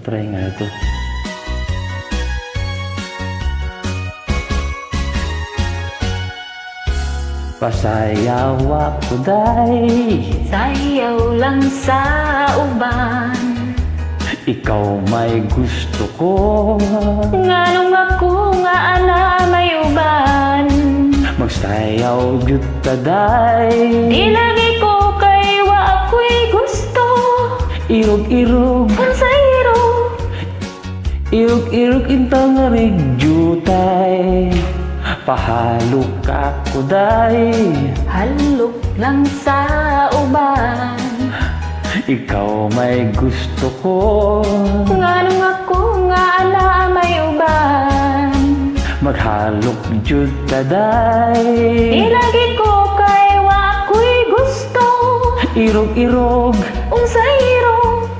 Try nga ito. Pasayaw ako day, Sayaw lang sa uban. ikaw may gusto ko. Nganong ako nga ana may uban. Magsayaw jud ta day, Di lagi ko kay wa ako'y gusto. irog-irog, Unsa irog? irog-irog intang nga rigyutay. Pahalok ako day, Halok lang sa uban. ikaw may gusto ko. Nganong ako nga ana may uban. Maghalok jud ta Di day, lagi ko kay wa ako'y gusto. irog-irog, Unsa irog?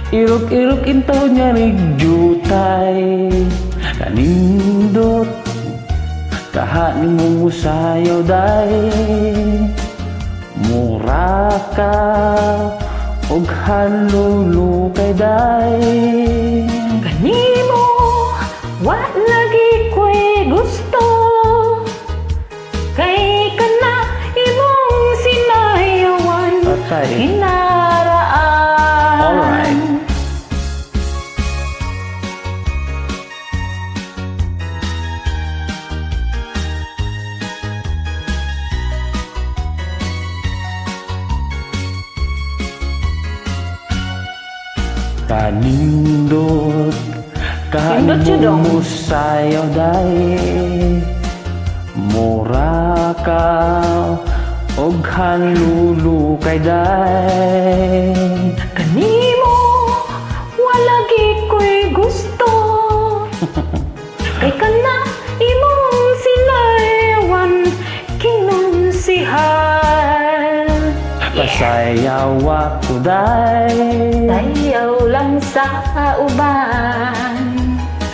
irog-irog intaw niya rigyutay. Kanindot kahaning mong usayaw day, mura ka og halulukay day. Kanimo wa lagi ko'y gusto. Kay kana imong sinayawan. Patay. Hinaraan. Alright. Kanindot Nindot yun dong. kahaning sayaw day, mura ka og halulukay day. Kanimo wa lagi ko'y gusto. Kay kana imong sinayawan kinunsihan. Pasayaw ako day, Sayaw lang sa uban.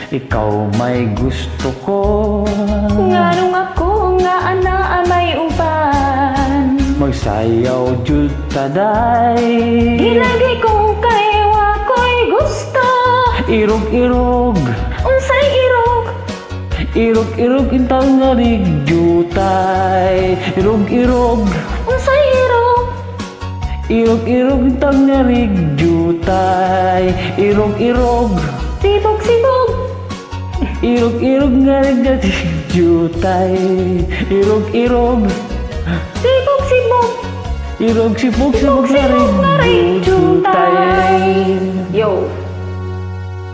ikaw may gusto ko. Nganong ako nga ana may uban. Magsayaw jud ta day, Di lagi ko kay wa ko'y gusto. irog-irog, Unsay irog? irog-irog intaw nga rigyutay. Irog-irog, Unsay irog? irog-irog intaw nga rigyutay. Irog-irog, Sibog-sibog. irog-irog nga rigyutay. Irog-irog, Sibog-sibog. irog-sibog-sibog nga Sibog-sibog nga rigyutay.